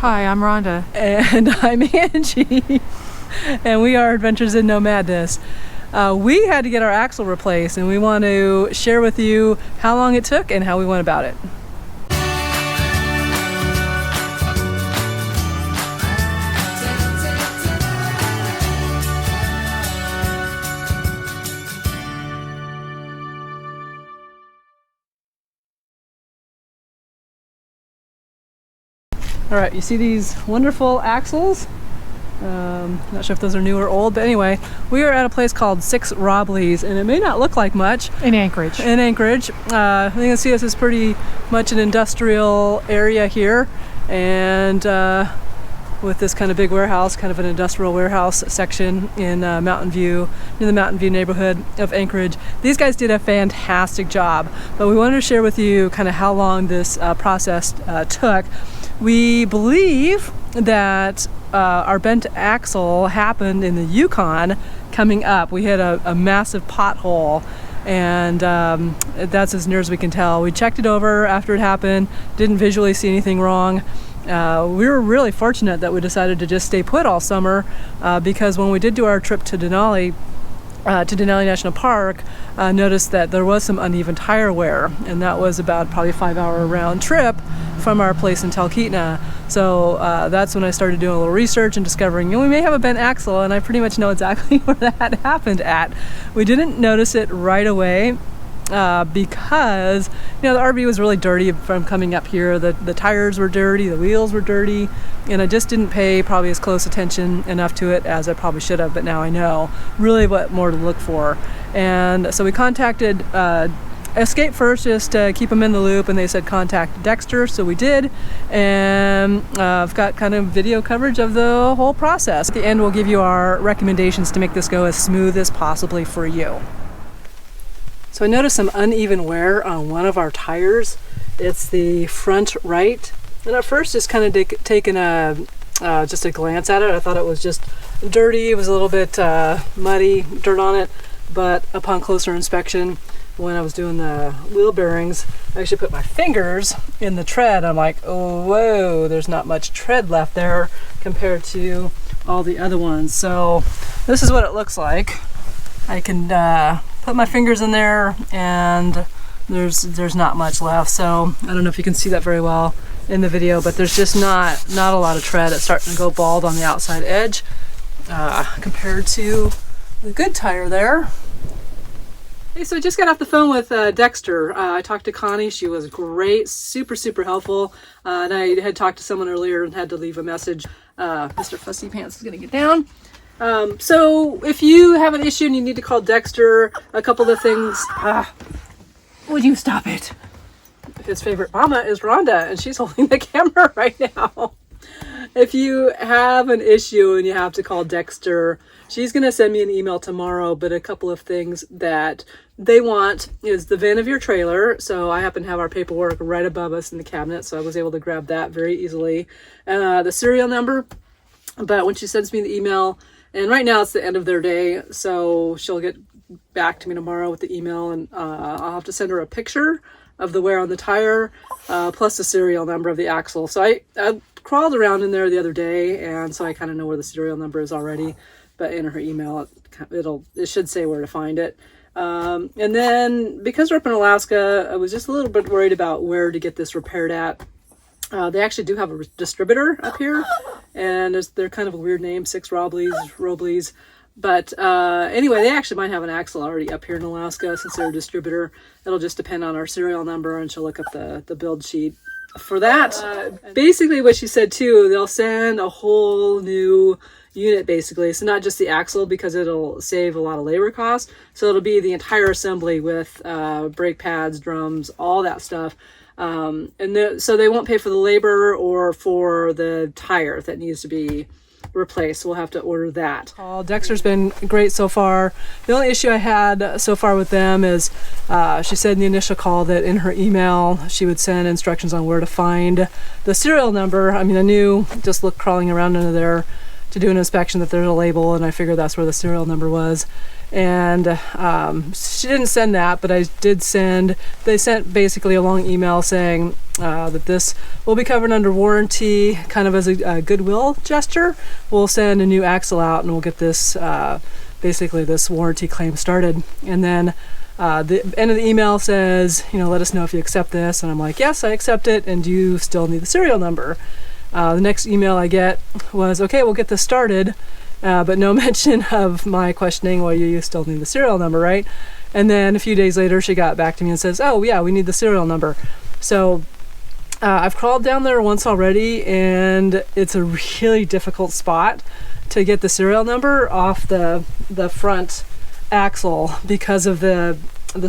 Hi, I'm Rhonda. And I'm Angie. And we are Adventures in No Madness. We had to get our axle replaced, and we want to share with you how long it took and how we went about it. All right, you see these wonderful axles? Not sure if those are new or old, but anyway, we are at a place called Six Robley's, and it may not look like much. In Anchorage. In Anchorage. You can see this is pretty much an industrial area here, and with this kind of big warehouse, kind of an industrial warehouse section in Mountain View, in the Mountain View neighborhood of Anchorage. These guys did a fantastic job, but we wanted to share with you kind of how long this process took. We believe that our bent axle happened in the Yukon coming up. We hit a massive pothole, and that's as near as we can tell. We checked it over after it happened, didn't visually see anything wrong. We were really fortunate that we decided to just stay put all summer because when we did do our trip to Denali National Park, noticed that there was some uneven tire wear, and that was about probably a 5-hour round trip from our place in Talkeetna. So that's when I started doing a little research and discovering, we may have a bent axle, and I pretty much know exactly where that happened at. We didn't notice it right away because the RV was really dirty from coming up here. The tires were dirty, the wheels were dirty, and I just didn't pay probably as close attention enough to it as I probably should have, but now I know really what more to look for. And so we contacted Escape first, just to keep them in the loop, and they said contact Dexter, so we did, and I've got kind of video coverage of the whole process. At the end, we'll give you our recommendations to make this go as smooth as possibly for you. So I noticed some uneven wear on one of our tires. It's the front right, and at first just kind of taking just a glance at it, I thought it was just dirty. It was a little bit muddy, dirt on it, but upon closer inspection, when I was doing the wheel bearings, I actually put my fingers in the tread. I'm like, oh, whoa, there's not much tread left there compared to all the other ones. So this is what it looks like. I can put my fingers in there, and there's not much left. So I don't know if you can see that very well in the video, but there's just not a lot of tread. It's starting to go bald on the outside edge compared to the good tire there. Hey, so I just got off the phone with Dexter. I talked to Connie. She was great, super helpful. And I had talked to someone earlier and had to leave a message. Mr. Fussy Pants is going to get down. So if you have an issue and you need to call Dexter, a couple of things. Would you stop it? His favorite mama is Rhonda, and she's holding the camera right now. If you have an issue and you have to call Dexter, she's going to send me an email tomorrow, but a couple of things that they want is the VIN of your trailer. So I happen to have our paperwork right above us in the cabinet, so I was able to grab that very easily. The serial number, but when she sends me the email, and right now it's the end of their day, so she'll get back to me tomorrow with the email, and I'll have to send her a picture of the wear on the tire, plus the serial number of the axle. So I crawled around in there the other day, and so I kind of know where the serial number is already, but in her email it should say where to find it. And then because we're up in Alaska, I was just a little bit worried about where to get this repaired at. They actually do have a distributor up here, and they're kind of a weird name, Six Robley's. But anyway, they actually might have an axle already up here in Alaska since they're a distributor. It'll just depend on our serial number, and she'll look up the build sheet for that. Basically what she said too, they'll send a whole new unit basically. So not just the axle, because it'll save a lot of labor costs. So it'll be the entire assembly with brake pads, drums, all that stuff. So they won't pay for the labor or for the tire that needs to be replaced. So we'll have to order that. Dexter's been great so far. The only issue I had so far with them is she said in the initial call that in her email she would send instructions on where to find the serial number. I mean, I knew just crawling around under there to do an inspection that there's a label, and I figured that's where the serial number was. And she didn't send that, but I did send, they sent basically a long email saying that this will be covered under warranty, kind of as a goodwill gesture. We'll send a new axle out and we'll get this, basically this warranty claim started. And then the end of the email says, you know, let us know if you accept this. And I'm like, yes, I accept it, and you still need the serial number. The next email I get was, okay, we'll get this started. But no mention of my questioning, well, you still need the serial number, right? And then a few days later, she got back to me and says, oh, yeah, we need the serial number. So I've crawled down there once already, and it's a really difficult spot to get the serial number off the front axle because of the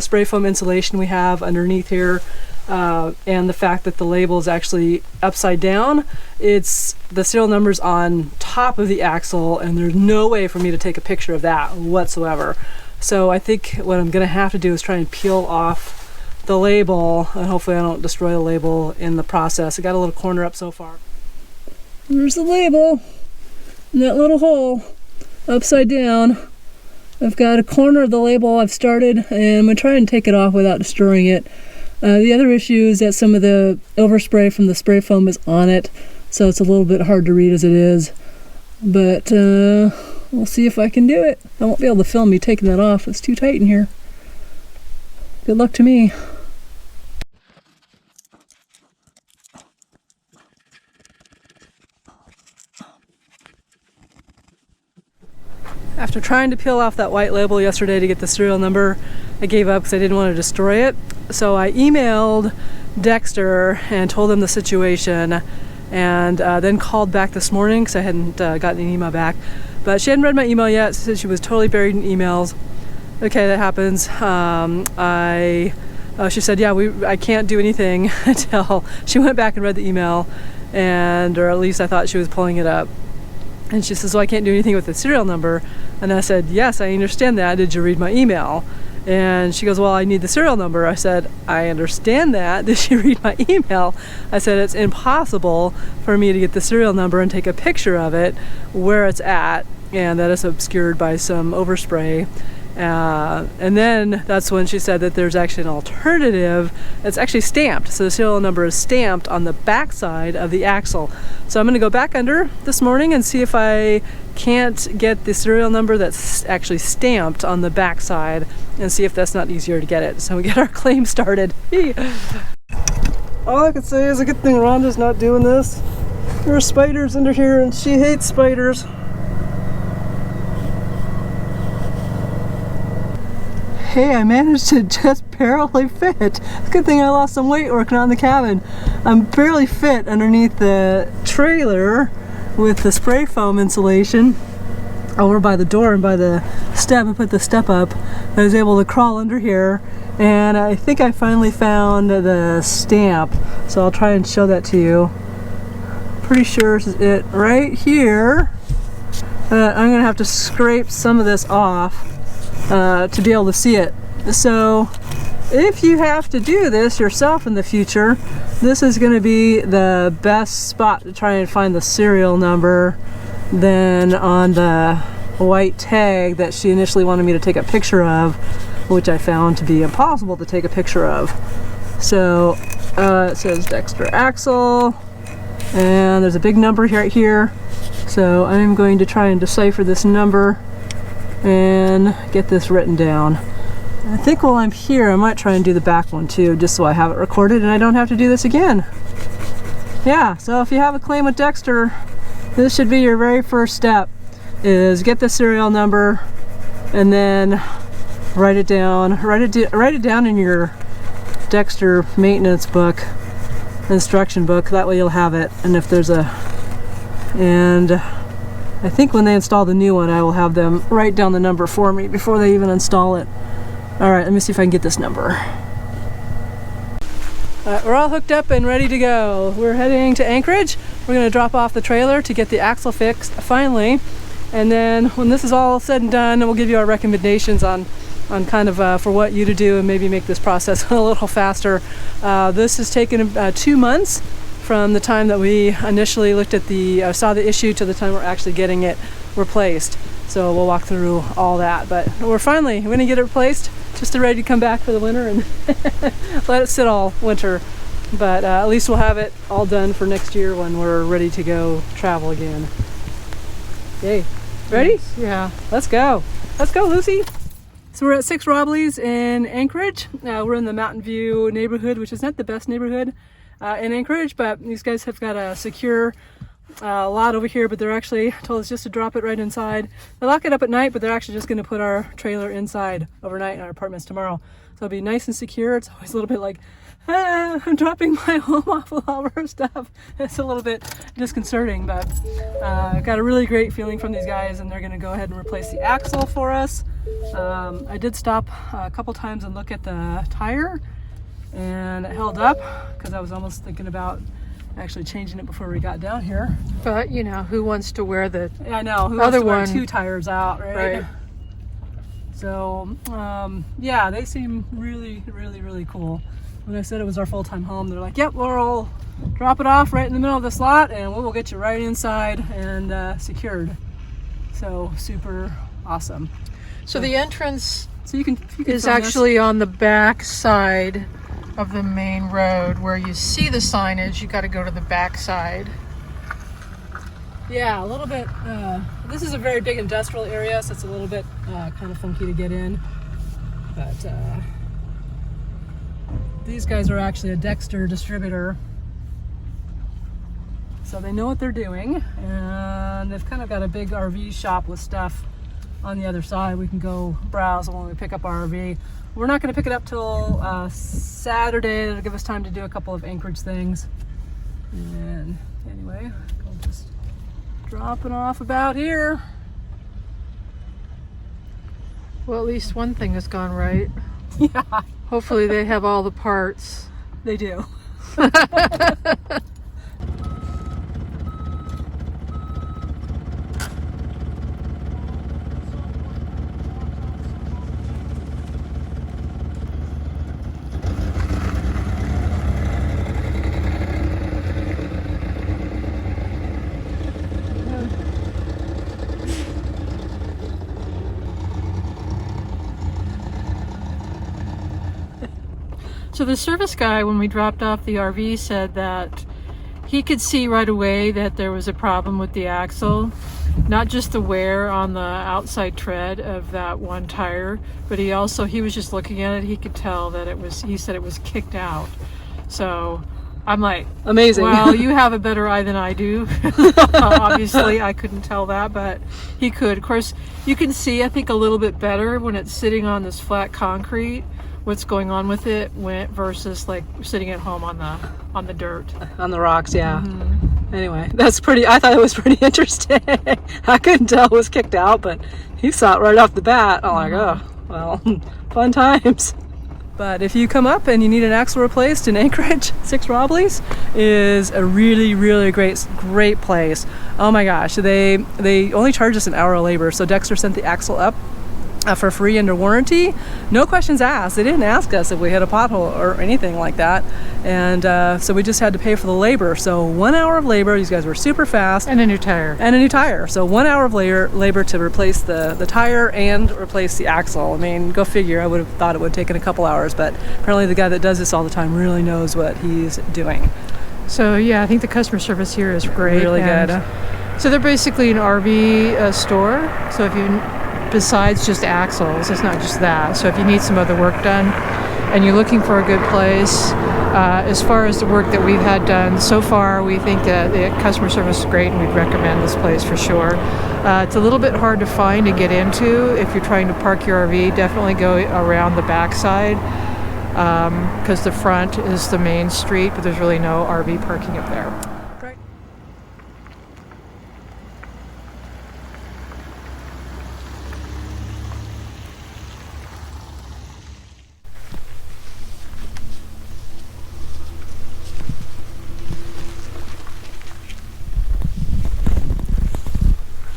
spray foam insulation we have underneath here. And the fact that the label is actually upside down. It's the serial number's on top of the axle, and there's no way for me to take a picture of that whatsoever. So I think what I'm gonna have to do is try and peel off the label, and hopefully I don't destroy the label in the process. I got a little corner up so far. There's the label in that little hole upside down. I've got a corner of the label I've started, and I'm gonna try and take it off without destroying it. The other issue is that some of the overspray from the spray foam is on it, so it's a little bit hard to read as it is. But we'll see if I can do it. I won't be able to film me taking that off. It's too tight in here. Good luck to me. After trying to peel off that white label yesterday to get the serial number, I gave up because I didn't want to destroy it. So I emailed Dexter and told him the situation, and then called back this morning because I hadn't gotten an email back. But she hadn't read my email yet, so she was totally buried in emails. Okay, that happens. She said, yeah, I can't do anything until she went back and read the email, or at least I thought she was pulling it up. And she says, well, I can't do anything with the serial number. And I said, yes, I understand that. Did you read my email? And she goes, well, I need the serial number. I said, I understand that. Did you read my email? I said, it's impossible for me to get the serial number and take a picture of it where it's at, and that is obscured by some overspray. And then that's when she said that there's actually an alternative. It's actually stamped, so the serial number is stamped on the back side of the axle. So I'm going to go back under this morning and see if I can't get the serial number that's actually stamped on the back side, and see if that's not easier to get it, so we get our claim started. All I can say is a good thing Rhonda's not doing this. There are spiders under here, and she hates spiders. Hey, I managed to just barely fit. It's a good thing I lost some weight working on the cabin. I'm barely fit underneath the trailer with the spray foam insulation over by the door and by the step. I put the step up. I was able to crawl under here, and I think I finally found the stamp. So I'll try and show that to you. Pretty sure this is it right here. I'm gonna have to scrape some of this off to be able to see it. So if you have to do this yourself in the future, this is going to be the best spot to try and find the serial number than on the white tag that she initially wanted me to take a picture of, which I found to be impossible to take a picture of. So it says Dexter Axle, and there's a big number right here. So I'm going to try and decipher this number and get this written down. I think while I'm here, I might try and do the back one too, just so I have it recorded and I don't have to do this again. Yeah, so if you have a claim with Dexter, this should be your very first step, is get the serial number and then write it down. Write it down in your Dexter maintenance book, instruction book. That way you'll have it. And if there's I think when they install the new one, I will have them write down the number for me before they even install it. All right, let me see if I can get this number. We're all hooked up and ready to go. We're heading to Anchorage. We're going to drop off the trailer to get the axle fixed finally. And then when this is all said and done, we'll give you our recommendations on kind of for what you to do and maybe make this process a little faster. This has taken 2 months from the time that we initially looked at saw the issue to the time we're actually getting it replaced. So we'll walk through all that. But we're going to get it replaced, just ready to come back for the winter and let it sit all winter. But at least we'll have it all done for next year when we're ready to go travel again. Yay. Ready? Yeah. Let's go. Let's go, Lucy. So we're at 6 Robley's in Anchorage. We're in the Mountain View neighborhood, which is not the best neighborhood in Anchorage, but these guys have got a secure lot over here, but they're actually told us just to drop it right inside. They lock it up at night, but they're actually just going to put our trailer inside overnight in our apartments tomorrow. So it'll be nice and secure. It's always a little bit like, I'm dropping my home off with all of our stuff. It's a little bit disconcerting, but I got a really great feeling from these guys, and they're going to go ahead and replace the axle for us. I did stop a couple times and look at the tire, and it held up because I was almost thinking about actually changing it before we got down here. But you know, who wants to wear the I know, who other wants to wear one? 2 tires out, right? So yeah, they seem really, really, really cool. When I said it was our full-time home, they're like, yep, we'll drop it off right in the middle of the slot and we'll get you right inside and secured. So super awesome. So the entrance so you can is actually on the back side of the main road. Where you see the signage, you got to go to the back side. Yeah, a little bit. This is a very big industrial area, so it's a little bit kind of funky to get in. But these guys are actually a Dexter distributor, so they know what they're doing, and they've kind of got a big RV shop with stuff on the other side. We can go browse when we pick up our RV. We're not going to pick it up till Saturday. It'll give us time to do a couple of Anchorage things. And anyway, I'll just drop it off about here. Well, at least one thing has gone right. Yeah, Hopefully they have all the parts. they do. So the service guy, when we dropped off the RV, said that he could see right away that there was a problem with the axle. Not just the wear on the outside tread of that one tire, but he was just looking at it, he could tell that he said it was kicked out. So I'm like, amazing. Well, you have a better eye than I do. Obviously, I couldn't tell that, but he could. Of course, you can see, I think, a little bit better when it's sitting on this flat concrete, what's going on with it versus like sitting at home on the dirt. On the rocks, yeah. Anyway, I thought it was pretty interesting. I couldn't tell it was kicked out, but he saw it right off the bat. I'm like, oh, well, fun times. But if you come up and you need an axle replaced in Anchorage, 6 Robley's is a really, really great place. Oh my gosh, they only charge us an hour of labor. So Dexter sent the axle up for free under warranty. No questions asked. They didn't ask us if we had a pothole or anything like that. And so we just had to pay for the labor. So 1 hour of labor. These guys were super fast. And a new tire. So 1 hour of labor to replace the tire and replace the axle. I mean, go figure. I would have thought it would have taken a couple hours, but apparently the guy that does this all the time really knows what he's doing. So yeah, I think the customer service here is great. Really good. So they're basically an RV store. So if you besides just axles, it's not just that. So if you need some other work done and you're looking for a good place, as far as the work that we've had done so far, we think that the customer service is great and we'd recommend this place for sure. It's a little bit hard to find and get into. If you're trying to park your RV, definitely go around the backside because the front is the main street, but there's really no RV parking up there.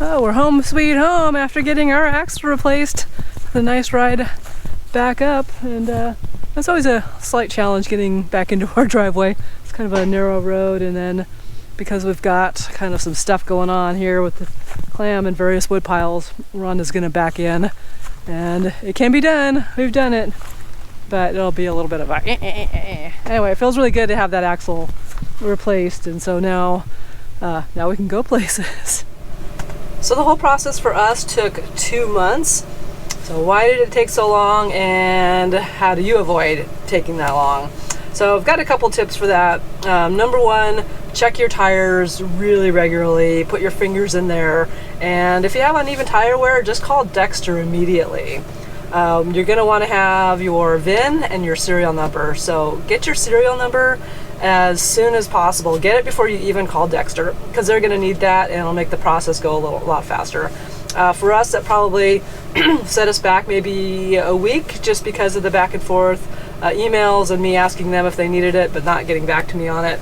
Oh, we're home sweet home after getting our axle replaced. A nice ride back up, and it's always a slight challenge getting back into our driveway. It's kind of a narrow road, and then because we've got kind of some stuff going on here with the clam and various wood piles, Rhonda's gonna back in, and it can be done. We've done it, but it'll be a little bit of a anyway. It feels really good to have that axle replaced, and so now we can go places. So the whole process for us took 2 months. So why did it take so long, and how do you avoid taking that long? So I've got a couple tips for that. Number one, check your tires really regularly, put your fingers in there, and if you have uneven tire wear, just call Dexter immediately. You're going to want to have your VIN and your serial number. So get your serial number as soon as possible. Get it before you even call Dexter, because they're going to need that, and it'll make the process go a lot faster. For us, that probably set us back maybe a week, just because of the back and forth emails and me asking them if they needed it but not getting back to me on it.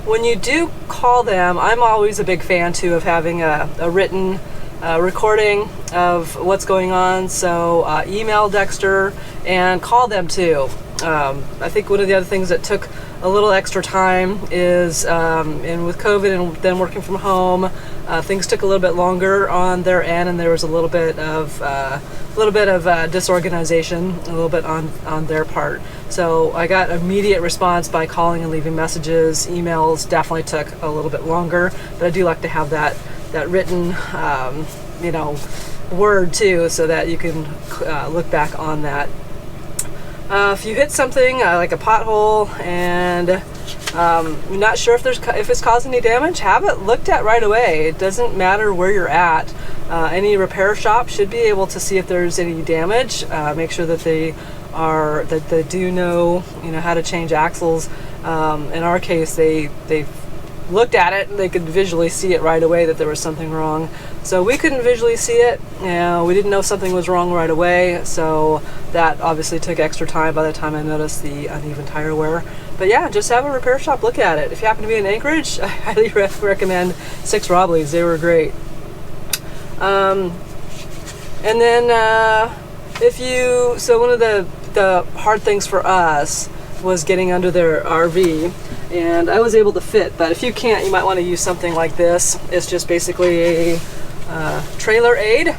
When you do call them, I'm always a big fan too of having a written recording of what's going on. So email Dexter and call them too. I think one of the other things that took a little extra time is, and with COVID and then working from home, things took a little bit longer on their end, and there was a little bit of disorganization, a little bit on their part. So I got immediate response by calling and leaving messages. Emails definitely took a little bit longer, but I do like to have that written, word too, so that you can look back on that. If you hit something like a pothole and you're not sure if it's causing any damage, have it looked at right away. It doesn't matter where you're at. Any repair shop should be able to see if there's any damage. Make sure that they do know how to change axles. In our case, they looked at it and they could visually see it right away that there was something wrong. So we couldn't visually see it. We didn't know something was wrong right away, so that obviously took extra time by the time I noticed the uneven tire wear. But yeah, just have a repair shop look at it. If you happen to be in Anchorage, I highly recommend 6 Robley's. They were great. And then so one of the hard things for us was getting under their RV, and I was able to fit, but if you can't, you might want to use something like this. It's just basically a trailer aid.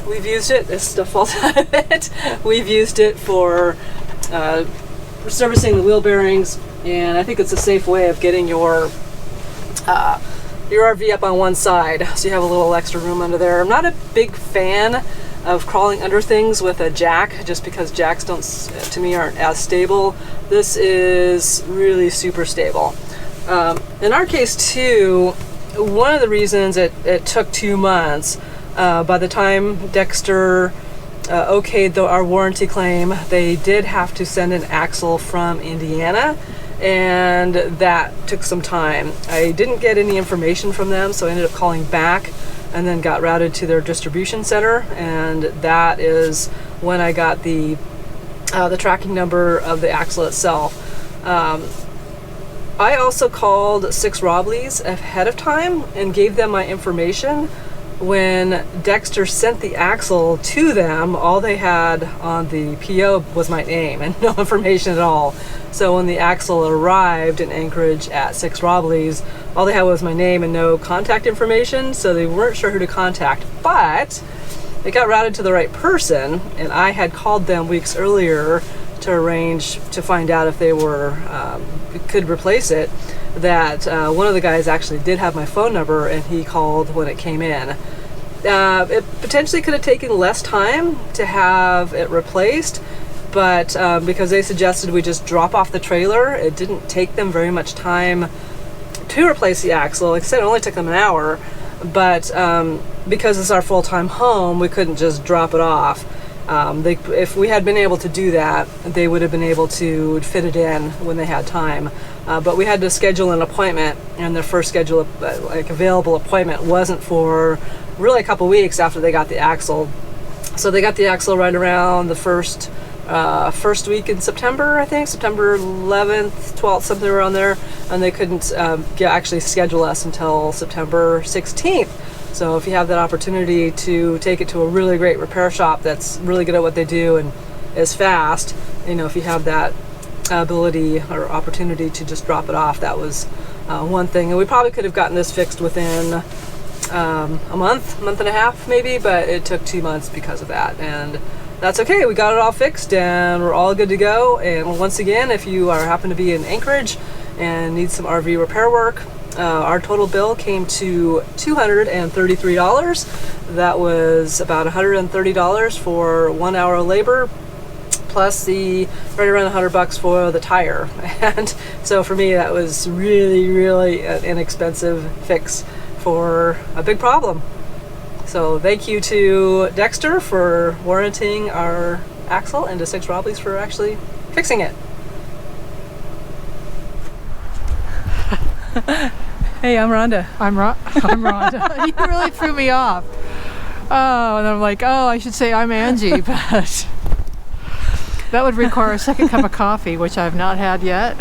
We've used it, this stuff falls out of it. We've used it for servicing the wheel bearings, and I think it's a safe way of getting your RV up on one side, so you have a little extra room under there. I'm not a big fan of crawling under things with a jack, just because jacks to me aren't as stable. This is really super stable. In our case too, one of the reasons it took 2 months, by the time Dexter okayed our warranty claim, they did have to send an axle from Indiana, and that took some time. I didn't get any information from them, so I ended up calling back and then got routed to their distribution center, and that is when I got the tracking number of the axle itself. I also called 6 Robley's ahead of time and gave them my information. When Dexter sent the axle to them, all they had on the PO was my name and no information at all. So when the axle arrived in Anchorage at 6 Robley's, all they had was my name and no contact information, so they weren't sure who to contact. But it got routed to the right person, and I had called them weeks earlier to arrange to find out if they could replace it. That one of the guys actually did have my phone number, and he called when it came in. It potentially could have taken less time to have it replaced, but because they suggested we just drop off the trailer, it didn't take them very much time to replace the axle. Like I said, it only took them an hour, but because it's our full-time home, we couldn't just drop it off. If we had been able to do that, they would have been able to fit it in when they had time. But we had to schedule an appointment, and the first available appointment wasn't for really a couple weeks after they got the axle. So they got the axle right around the first week in September, I think, September 11th, 12th, something around there, and they couldn't actually schedule us until September 16th. So if you have that opportunity to take it to a really great repair shop that's really good at what they do and is fast, if you have that ability or opportunity to just drop it off, that was one thing. And we probably could have gotten this fixed within a month and a half maybe, but it took 2 months because of that. And that's okay. We got it all fixed and we're all good to go. And once again, if you happen to be in Anchorage and need some RV repair work, our total bill came to $233. That was about $130 for 1 hour of labor, plus the right around $100 for the tire. And so for me, that was really an inexpensive fix for a big problem. So thank you to Dexter for warranting our axle, and to Six Robleys for actually fixing it. Hey, I'm Rhonda. I'm Rhonda. You really threw me off. Oh, and I'm like, oh, I should say I'm Angie, but that would require a second cup of coffee, which I've not had yet.